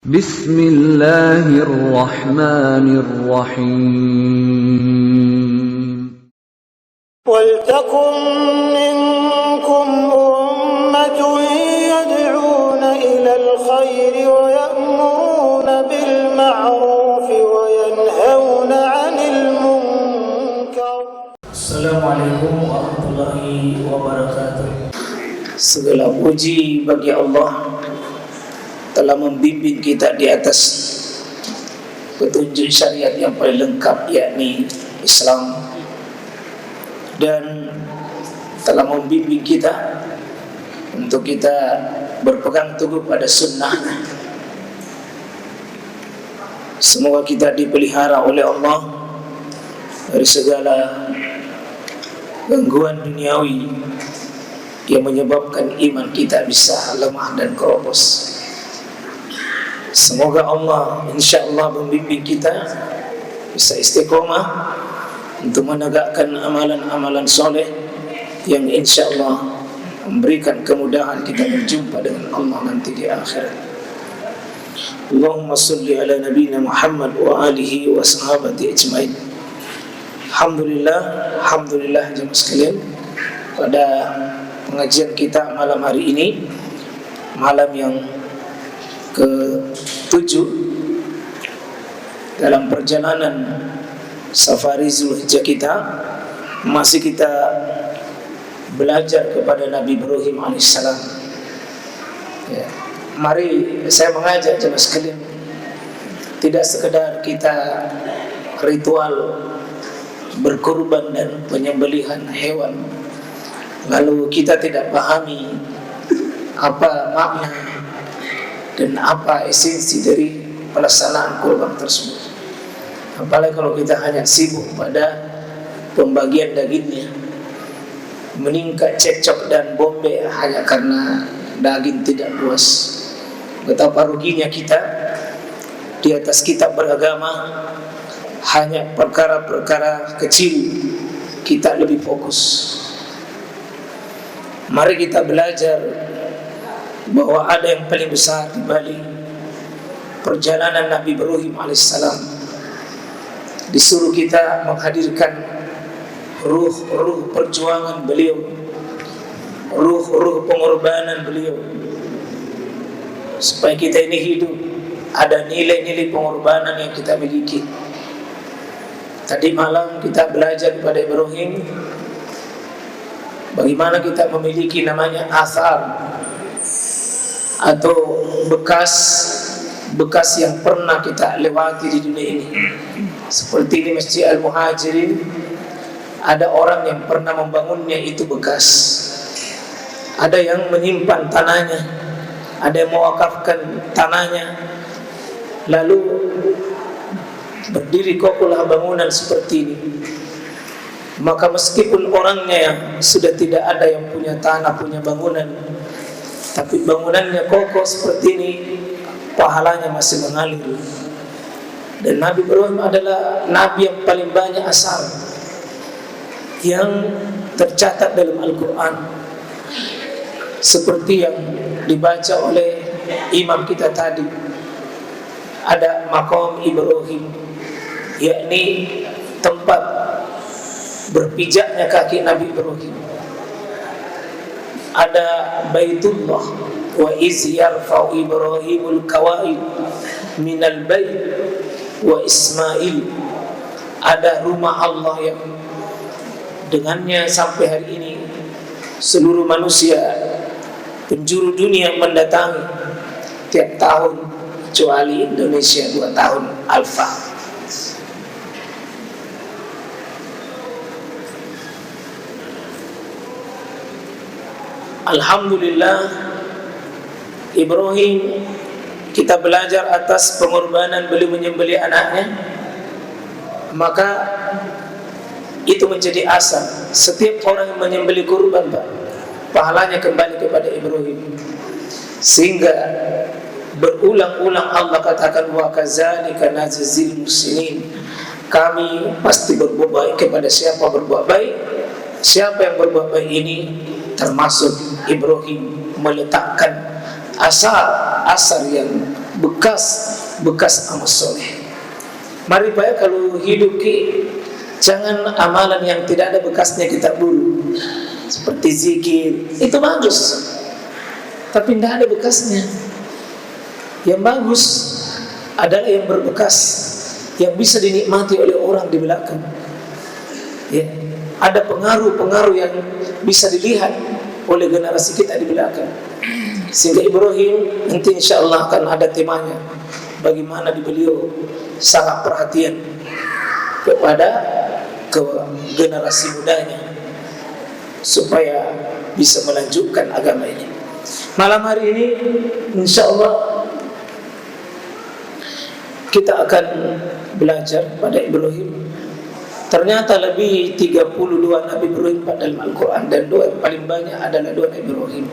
Bismillahirrahmanirrahim. وَلْتَكُنْ مِنْكُمْ أُمَّةٌ يَدْعُونَ إِلَى الْخَيْرِ وَيَأْمُرُونَ بِالْمَعْرُوفِ وَيَنْهَوْنَ عَنِ الْمُنْكَرِ. Assalamualaikum warahmatullahi wabarakatuh. Segala puji bagi Allah telah membimbing kita di atas petunjuk syariat yang paling lengkap, yakni Islam, dan telah membimbing kita untuk kita berpegang teguh pada sunnah. Semoga kita dipelihara oleh Allah dari segala gangguan duniawi yang menyebabkan iman kita bisa lemah dan keropos. Semoga Allah insyaAllah membimbing kita bisa istiqomah untuk menegakkan amalan-amalan soleh yang insyaAllah memberikan kemudahan kita berjumpa dengan Allah nanti di akhirat. Allahumma salli ala nabiyina Muhammad wa alihi wa sahabati ajmain. Alhamdulillah jemaah sekalian, pada pengajian kita malam hari ini, malam yang ke-7 dalam perjalanan safari Zulhijjah kita, masih kita belajar kepada Nabi Ibrahim alaihissalam. Ya. Mari saya mengajak jemaah sekalian, tidak sekedar kita ritual berkorban dan penyembelihan hewan lalu kita tidak pahami apa makna dan apa esensi dari pelaksanaan kurban tersebut. Apalagi kalau kita hanya sibuk pada pembagian dagingnya, meningkat cekcok dan bombe hanya karena daging tidak puas. Betapa ruginya kita di atas kitab beragama, hanya perkara-perkara kecil kita lebih fokus. Mari kita belajar bahwa ada yang paling besar di balik perjalanan Nabi Ibrahim alaihissalam. Disuruh kita menghadirkan ruh perjuangan beliau, ruh pengorbanan beliau, supaya kita ini hidup ada nilai-nilai pengorbanan yang kita miliki. Tadi malam kita belajar kepada Ibrahim bagaimana kita memiliki namanya asar atau bekas yang pernah kita lewati di dunia ini. Seperti di Masjid Al-Muhajirin, ada orang yang pernah membangunnya, itu bekas. Ada yang menyimpan tanahnya, ada yang mewakafkan tanahnya, lalu berdiri kokohlah bangunan seperti ini. Maka meskipun orangnya yang sudah tidak ada yang punya tanah, punya bangunan, tapi bangunannya kokoh seperti ini, pahalanya masih mengalir. Dan Nabi Ibrahim adalah Nabi yang paling banyak asar yang tercatat dalam Al-Quran, seperti yang dibaca oleh imam kita tadi. Ada maqam Ibrahim, yakni tempat berpijaknya kaki Nabi Ibrahim. Ada Baitullah, wa iz yarfa'u Ibrahimul qawaid minal bait wa Ismail. Ada rumah Allah yang dengannya sampai hari ini seluruh manusia penjuru dunia mendatangi tiap tahun, kecuali Indonesia 2 tahun alfa. Alhamdulillah, Ibrahim kita belajar atas pengorbanan beliau menyembelih anaknya, maka itu menjadi asal setiap orang yang menyembelih kurban, pahalanya kembali kepada Ibrahim. Sehingga berulang-ulang Allah katakan, wa kadzalika najzil muhsinin, kami pasti berbuat baik kepada siapa berbuat baik. Siapa yang berbuat baik ini termasuk Ibrahim meletakkan asar yang bekas amal soleh. Mari Pak, kalau hidup jangan amalan yang tidak ada bekasnya kita buru. Seperti zikir, itu bagus, tapi tidak ada bekasnya. Yang bagus adalah yang berbekas, yang bisa dinikmati oleh orang di belakang. Ya, ada pengaruh-pengaruh yang bisa dilihat oleh generasi kita di belakang. Sehingga Ibrahim nanti insya Allah akan ada temanya, bagaimana beliau sangat perhatian kepada generasi mudanya supaya bisa melanjutkan agama ini. Malam hari ini insya Allah kita akan belajar pada Ibrahim. Ternyata lebih 32 Nabi Ibrahim dalam Al-Quran, dan doa yang paling banyak adalah doa Nabi Ibrahim.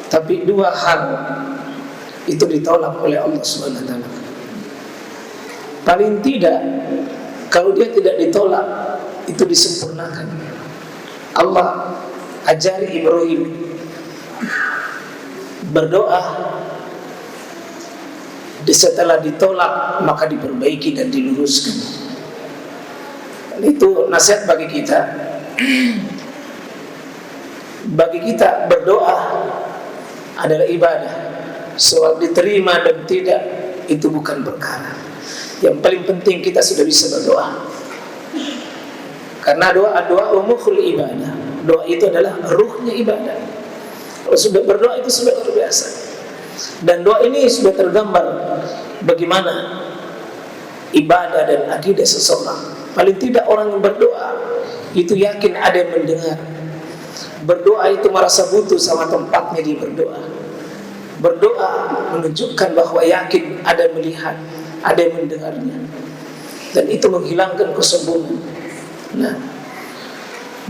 Tapi dua hal itu ditolak oleh Allah SWT. Paling tidak, kalau dia tidak ditolak, itu disempurnakan. Allah ajari Ibrahim berdoa, setelah ditolak maka diperbaiki dan diluruskan. Itu nasihat bagi kita. Bagi kita berdoa adalah ibadah. Soal diterima dan tidak itu bukan perkara. Yang paling penting kita sudah bisa berdoa. Karena doa mukhul ibadah. Doa itu adalah ruhnya ibadah. Kalau sudah berdoa itu sudah luar biasa. Dan doa ini sudah tergambar bagaimana ibadah dan akidah seseorang. Paling tidak orang yang berdoa itu yakin ada yang mendengar. Berdoa itu merasa butuh sama tempatnya dia berdoa. Berdoa menunjukkan bahwa yakin ada yang melihat, ada yang mendengarnya. Dan itu menghilangkan kesombongan. Nah,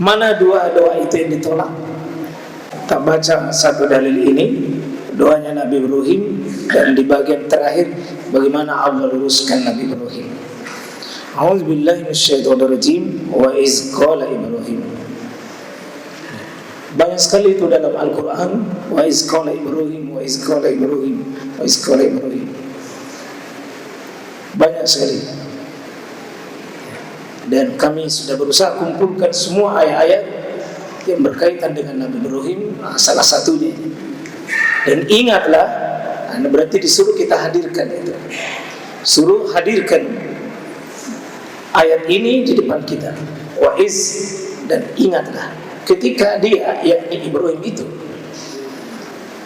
mana doa itu yang ditolak? Kita baca satu dalil ini, doanya Nabi Ibrahim, dan di bagian terakhir bagaimana Allah luruskan Nabi Ibrahim. A'udzubillahi minasyaitonirrajim. Wa iz qala Ibrahim. Banyak sekali itu dalam Al-Quran. Wa iz qala Ibrahim, wa iz qala Ibrahim, wa iz qala Ibrahim. Banyak sekali. Dan kami sudah berusaha kumpulkan semua ayat-ayat yang berkaitan dengan Nabi Ibrahim, salah satunya. Dan ingatlah, berarti disuruh kita hadirkan itu. Suruh hadirkan ayat ini di depan kita. Wa iz, dan ingatlah ketika dia, yakni Ibrahim itu,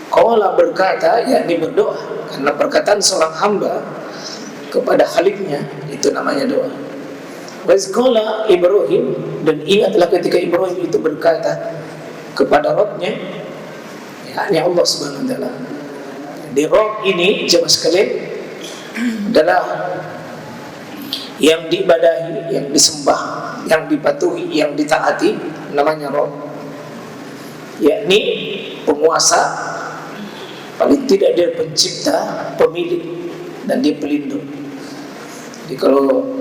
qala berkata, yakni berdoa. Karena perkataan seorang hamba kepada Khalifnya itu namanya doa. Wa iz qala Ibrahim, dan ingatlah ketika Ibrahim itu berkata kepada Rabbnya, yakni Allah Subhanahu wa taala. Di Rabb ini jemaah sekalian adalah yang diibadahi, yang disembah, yang dipatuhi, yang ditaati, namanya Rabb. Yakni penguasa, paling tidak dia pencipta, pemilik, dan dia pelindung. Jadi kalau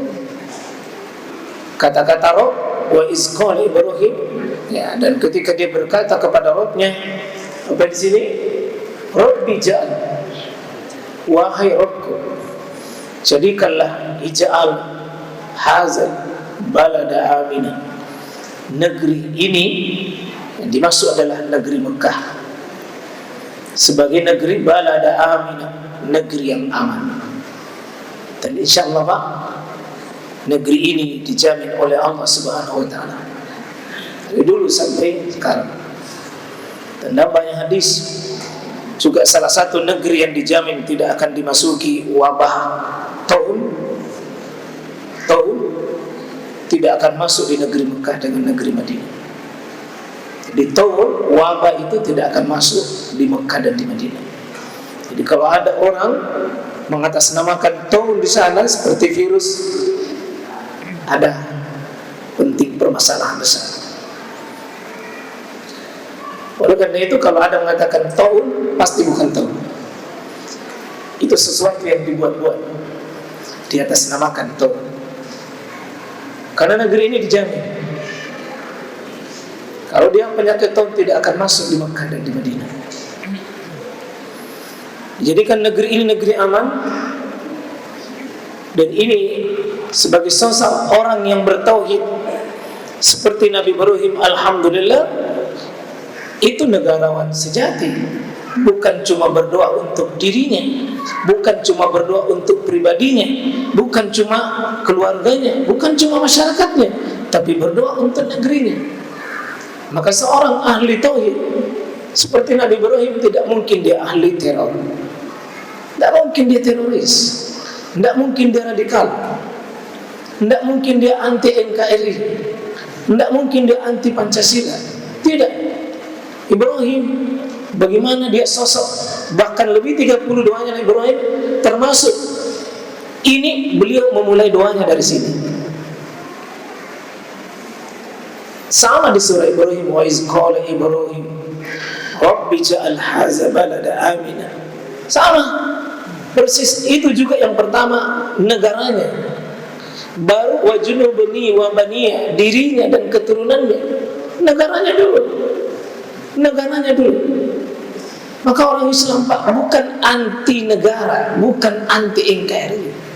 kata-kata Rabb, wa iz qala Ibrahim, ya, dan ketika dia berkata kepada Rabbnya, apa di sini? Rabbi ja'al, wahai Rabbku, jadikanlah ij'al hazal balada amina, negeri ini yang dimaksud adalah negeri Mekah, sebagai negeri balada amina, negeri yang aman. Dan insyaallah Pak, negeri ini dijamin oleh Allah Subhanahu wa taala dari dulu sampai sekarang. Dan dalam banyak hadis juga salah satu negeri yang dijamin tidak akan dimasuki wabah taun tidak akan masuk di negeri Mekah dengan negeri Madinah. Jadi taun, wabah itu tidak akan masuk di Mekah dan di Madinah. Jadi kalau ada orang mengatasnamakan taun di sana seperti virus, ada penting permasalahan besar. Oleh karena itu kalau ada mengatakan taun, pasti bukan taun. Itu sesuatu yang dibuat-buat, di atas namakan taun. Karena negeri ini dijamin, kalau dia penyakit taun tidak akan masuk di Mekah dan di Madinah. Jadikan negeri ini negeri aman. Dan ini sebagai sosok orang yang bertauhid seperti Nabi Ibrahim, alhamdulillah, itu negarawan sejati. Bukan cuma berdoa untuk dirinya, bukan cuma berdoa untuk pribadinya, bukan cuma keluarganya, bukan cuma masyarakatnya, tapi berdoa untuk negerinya. Maka seorang ahli tauhid seperti Nabi Ibrahim tidak mungkin dia ahli teror, tidak mungkin dia teroris, tidak mungkin dia radikal, tidak mungkin dia anti NKRI, tidak mungkin dia anti Pancasila. Tidak. Ibrahim, bagaimana dia sosok, bahkan lebih 30 doanya Nabi Ibrahim, termasuk ini beliau memulai doanya dari sini. Sama di surah Ibrahim, wa iz qala Ibrahim Rabbi ja'al hadza balada amina. Sama, persis itu juga yang pertama negaranya. Baru wa junubni wa baniya, dirinya dan keturunannya. Negaranya dulu. Negaranya dulu. Maka orang Islam Pak bukan anti negara, bukan anti NKRI.